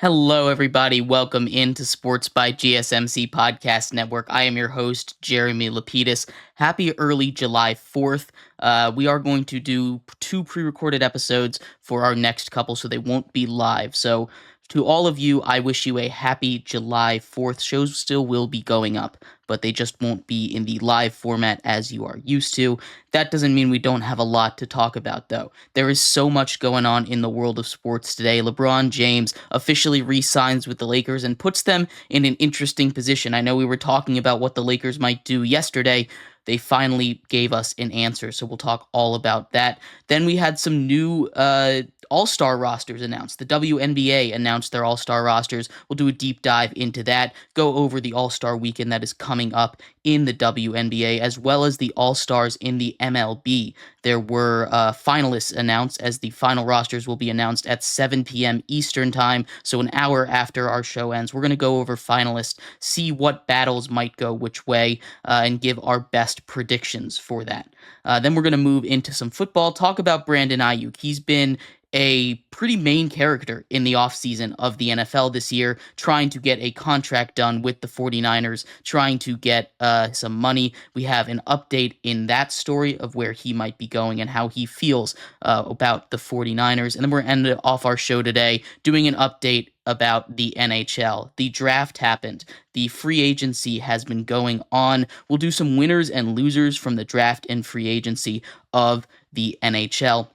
Hello, everybody. Welcome into Sports by GSMC Podcast Network. I am your host, Jeremy Lapidus. Happy early July 4th. We are going to do two pre recorded episodes for our next couple, so they won't be live. So, to all of you, I wish you a happy July 4th. Shows still will be going up, but they just won't be in the live format as you are used to. That doesn't mean we don't have a lot to talk about, though. There is so much going on in the world of sports today. LeBron James officially re-signs with the Lakers and puts them in an interesting position. I know we were talking about what the Lakers might do yesterday. They finally gave us an answer, so we'll talk all about that. Then we had some new all-star rosters announced. The WNBA announced their all-star rosters. We'll do a deep dive into that, go over the all-star weekend that is coming up in the WNBA, as well as the all-stars in the MLB. There were finalists announced, as the final rosters will be announced at 7 p.m. Eastern time, so an hour after our show ends. We're going to go over finalists, see what battles might go which way, and give our best predictions for that. Then we're going to move into some football, talk about Brandon Aiyuk. He's been a pretty main character in the offseason of the NFL this year, trying to get a contract done with the 49ers, trying to get some money. We have an update in that story of where he might be going and how he feels about the 49ers. And then we're ending off our show today doing an update about the NHL. The draft happened. The free agency has been going on. We'll do some winners and losers from the draft and free agency of the NHL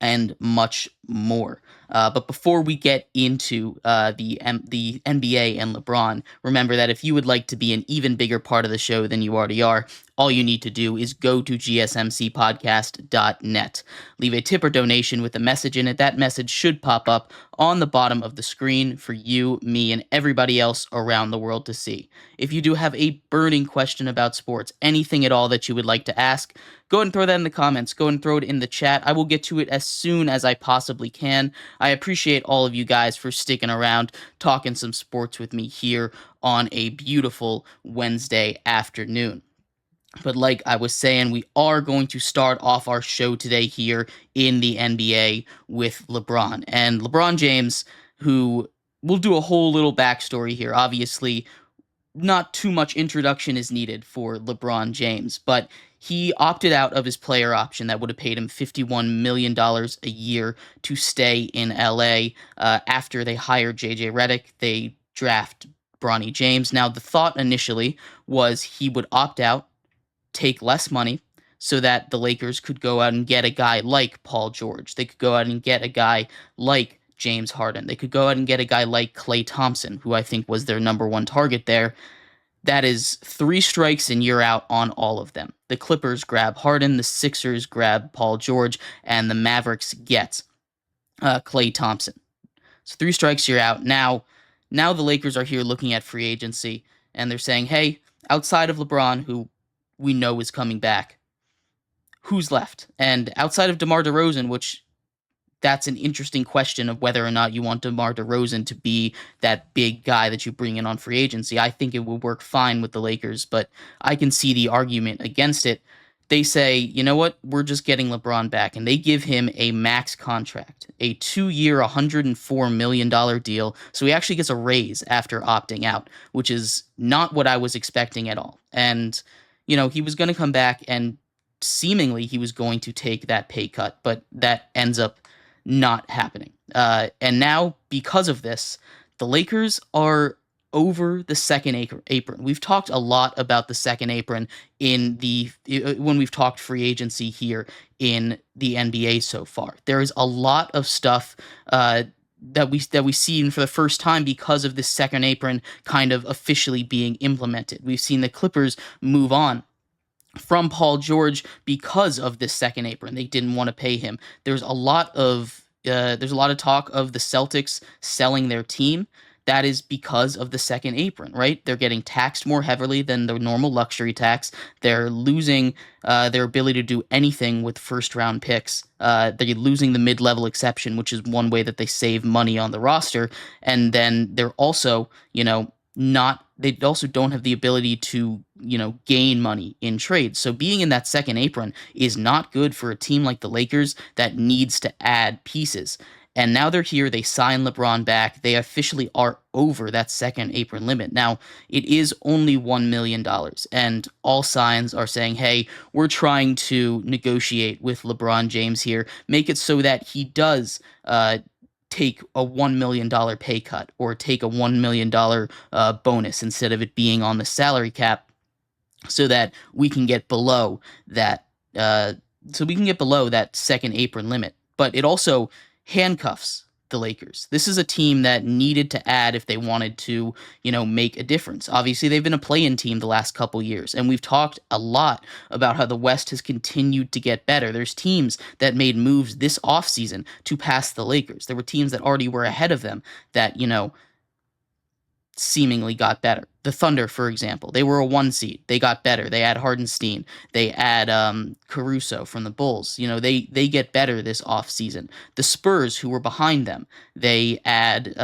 and much more. But before we get into the NBA and LeBron, remember that if you would like to be an even bigger part of the show than you already are, all you need to do is go to gsmcpodcast.net. Leave a tip or donation with a message in it. That message should pop up on the bottom of the screen for you, me, and everybody else around the world to see. If you do have a burning question about sports, anything at all that you would like to ask, go ahead and throw that in the comments. Go ahead and throw it in the chat. I will get to it as soon as I possibly can. I appreciate all of you guys for sticking around, talking some sports with me here on a beautiful Wednesday afternoon. But like I was saying, we are going to start off our show today here in the NBA with LeBron. And LeBron James, who we'll do a whole little backstory here. Obviously, not too much introduction is needed for LeBron James, but he opted out of his player option that would have paid him $51 million a year to stay in LA. After they hired JJ Redick, they draft Bronny James. Now, the thought initially was he would opt out, take less money, so that the Lakers could go out and get a guy like Paul George. They could go out and get a guy like James Harden. They could go out and get a guy like Klay Thompson, who I think was their number one target there. That is 3 strikes and you're out on all of them. The Clippers grab Harden, the Sixers grab Paul George, and the Mavericks get Klay Thompson. So 3 strikes, you're out. Now the Lakers are here looking at free agency, and they're saying, hey, outside of LeBron, who we know is coming back, who's left? And outside of DeMar DeRozan, which that's an interesting question of whether or not you want DeMar DeRozan to be that big guy that you bring in on free agency. I think it would work fine with the Lakers, but I can see the argument against it. They say, you know what, we're just getting LeBron back, and they give him a max contract, a 2-year, $104 million deal, so he actually gets a raise after opting out, which is not what I was expecting at all. And, you know, he was going to come back, and seemingly he was going to take that pay cut, but that ends up not happening. And now, because of this, the Lakers are over the second apron. We've talked a lot about the second apron when we've talked free agency here in the NBA so far. There is a lot of stuff that we see for the first time because of this second apron kind of officially being implemented. We've seen the Clippers move on from Paul George because of this second apron. They didn't want to pay him. There's a lot of talk of the Celtics selling their team. That is because of the second apron, right? They're getting taxed more heavily than the normal luxury tax. They're losing their ability to do anything with first-round picks. They're losing the mid-level exception, which is one way that they save money on the roster. And then they're also, they also don't have the ability to, gain money in trades. So being in that second apron is not good for a team like the Lakers that needs to add pieces. And now they're here. They sign LeBron back. They officially are over that second apron limit. Now, it is only $1 million. And all signs are saying, hey, we're trying to negotiate with LeBron James here, make it so that he does take a $1 million pay cut or take a $1 million bonus instead of it being on the salary cap so that we can get below that uh, second apron limit. But it also handcuffs the Lakers. This is a team that needed to add if they wanted to, make a difference. Obviously, they've been a play-in team the last couple years, and we've talked a lot about how the West has continued to get better. There's teams that made moves this offseason to pass the Lakers. There were teams that already were ahead of them that, seemingly got better. The Thunder, for example, they were a 1 seed. They got better. They add Hardenstein. They add Caruso from the Bulls. They get better this offseason. The Spurs, who were behind them, they add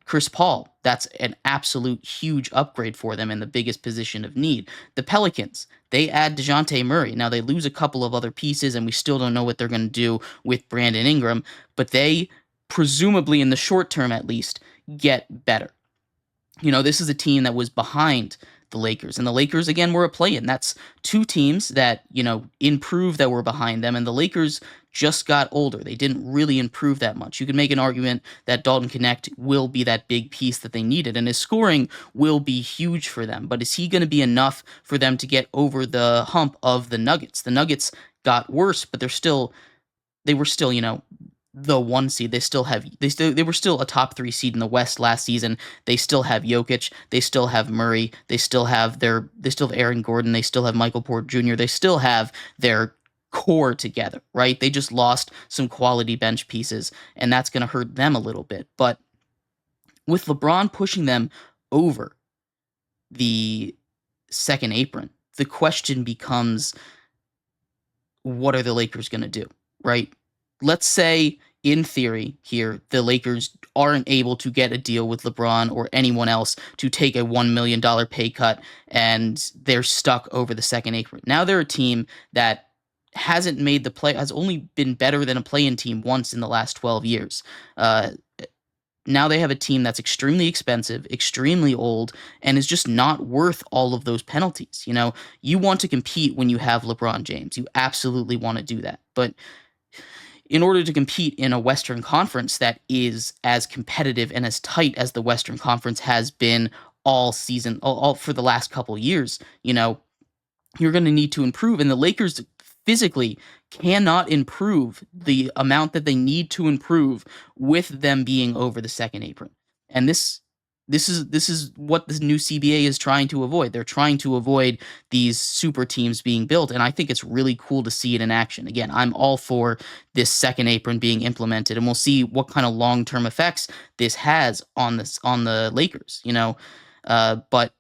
Chris Paul. That's an absolute huge upgrade for them in the biggest position of need. The Pelicans, they add DeJounte Murray. Now, they lose a couple of other pieces, and we still don't know what they're going to do with Brandon Ingram, but they, presumably in the short term at least, get better. This is a team that was behind the Lakers. And the Lakers, again, were a play-in. That's two teams that, improved that were behind them. And the Lakers just got older. They didn't really improve that much. You could make an argument that Dalton Knecht will be that big piece that they needed. And his scoring will be huge for them. But is he going to be enough for them to get over the hump of the Nuggets? The Nuggets got worse, but they were still, the 1 seed. They were still a top 3 seed in the West last season. They still have Jokic. They still have Murray. They still have Aaron Gordon. They still have Michael Porter Jr. They still have their core together, right? They just lost some quality bench pieces, and that's going to hurt them a little bit. But with LeBron pushing them over the second apron, the question becomes, what are the Lakers going to do, right? Let's say, in theory, here, the Lakers aren't able to get a deal with LeBron or anyone else to take a $1 million pay cut, and they're stuck over the second apron. Now they're a team that hasn't made the play, has only been better than a play-in team once in the last 12 years. Now they have a team that's extremely expensive, extremely old, and is just not worth all of those penalties. You want to compete when you have LeBron James. You absolutely want to do that. But in order to compete in a Western Conference that is as competitive and as tight as the Western Conference has been all season, all for the last couple years, you're going to need to improve. And the Lakers physically cannot improve the amount that they need to improve with them being over the second apron. And this is what the new CBA is trying to avoid. They're trying to avoid these super teams being built, and I think it's really cool to see it in action. Again, I'm all for this second apron being implemented, and we'll see what kind of long-term effects this has on the Lakers. But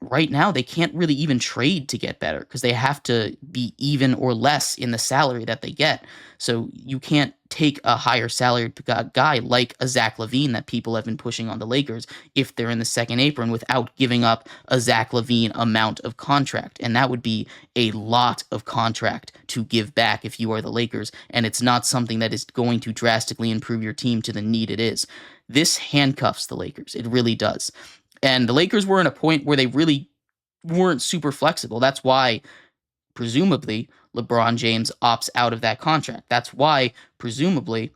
right now they can't really even trade to get better because they have to be even or less in the salary that they get. So you can't take a higher salaried guy like a Zach LaVine that people have been pushing on the Lakers if they're in the second apron without giving up a Zach LaVine amount of contract. And that would be a lot of contract to give back if you are the Lakers. And it's not something that is going to drastically improve your team to the need it is. This handcuffs the Lakers. It really does. And the Lakers were in a point where they really weren't super flexible. That's why, presumably, LeBron James opts out of that contract. That's why, presumably,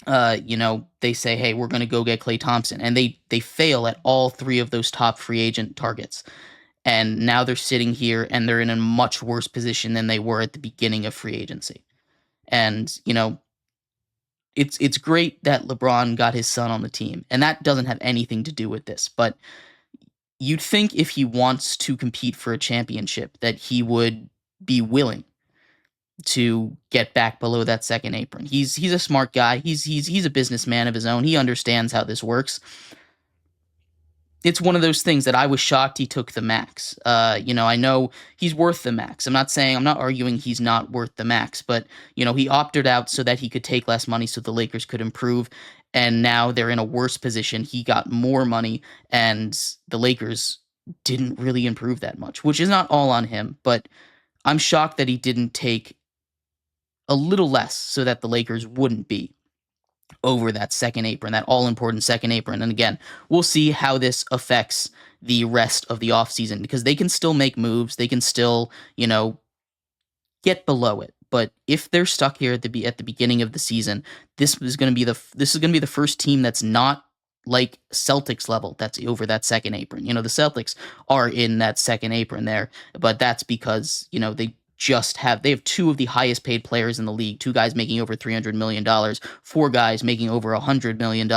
they say, hey, we're going to go get Klay Thompson. And they fail at all three of those top free agent targets. And now they're sitting here and they're in a much worse position than they were at the beginning of free agency. And, it's great that LeBron got his son on the team. And that doesn't have anything to do with this. But you'd think if he wants to compete for a championship that he would be willing to get back below that second apron. He's a smart guy. He's a businessman of his own. He understands how this works. It's one of those things that I was shocked he took the max. I know he's worth the max. I'm not arguing he's not worth the max, but he opted out so that he could take less money so the Lakers could improve. And now they're in a worse position. He got more money, and the Lakers didn't really improve that much, which is not all on him, but I'm shocked that he didn't take a little less so that the Lakers wouldn't be over that second apron, that all important second apron. And again, we'll see how this affects the rest of the offseason because they can still make moves. They can still, get below it. But if they're stuck here at the beginning of the season, this is going to be the first team that's not like Celtics level that's over that second apron. The Celtics are in that second apron there, but that's because, they have two of the highest paid players in the league, two guys making over $300 million, four guys making over $100 million.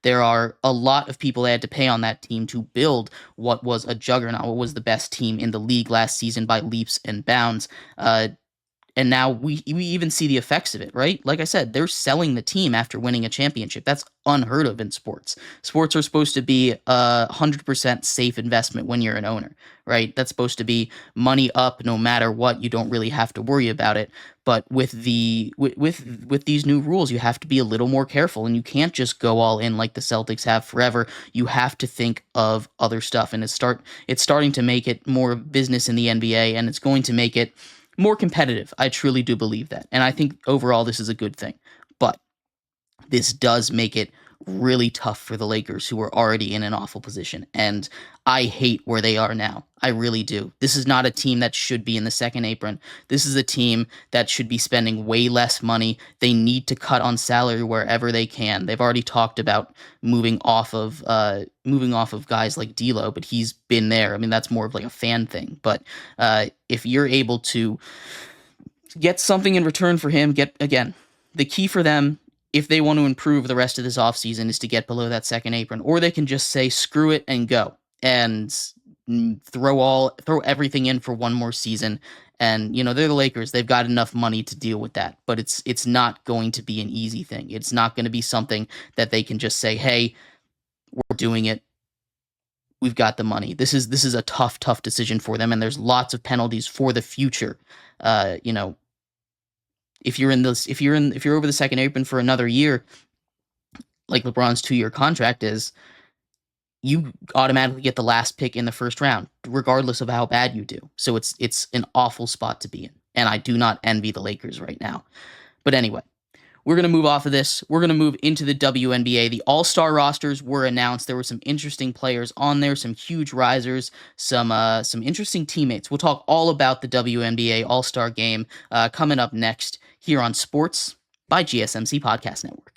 There are a lot of people they had to pay on that team to build what was a juggernaut, what was the best team in the league last season by leaps and bounds. And now we even see the effects of it, right? Like I said, they're selling the team after winning a championship. That's unheard of in sports. Sports are supposed to be a 100% safe investment when you're an owner, right? That's supposed to be money up no matter what. You don't really have to worry about it. But with these new rules, you have to be a little more careful, and you can't just go all in like the Celtics have forever. You have to think of other stuff, and it's starting to make it more business in the NBA, and it's going to make it more competitive. I truly do believe that. And I think overall this is a good thing. But this does make it really tough for the Lakers, who are already in an awful position. And I hate where they are now. I really do. This is not a team that should be in the second apron. This is a team that should be spending way less money. They need to cut on salary wherever they can. They've already talked about moving off of guys like D'Lo, but he's been there. I mean, that's more of like a fan thing. But if you're able to get something in return for him, the key for them, if they want to improve the rest of this offseason, is to get below that second apron, or they can just say screw it and go and throw everything in for one more season. And they're the Lakers. They've got enough money to deal with that, but it's not going to be an easy thing. It's not going to be something that they can just say, "Hey, we're doing it. We've got the money." This is a tough decision for them, and there's lots of penalties for the future. Uh, you know, if you're over the second apron for another year, like LeBron's 2-year contract is, you automatically get the last pick in the first round, regardless of how bad you do. So it's an awful spot to be in, and I do not envy the Lakers right now. But anyway, we're going to move off of this. We're going to move into the WNBA. The All-Star rosters were announced. There were some interesting players on there, some huge risers, some interesting teammates. We'll talk all about the WNBA All-Star game coming up next here on Sports by GSMC Podcast Network.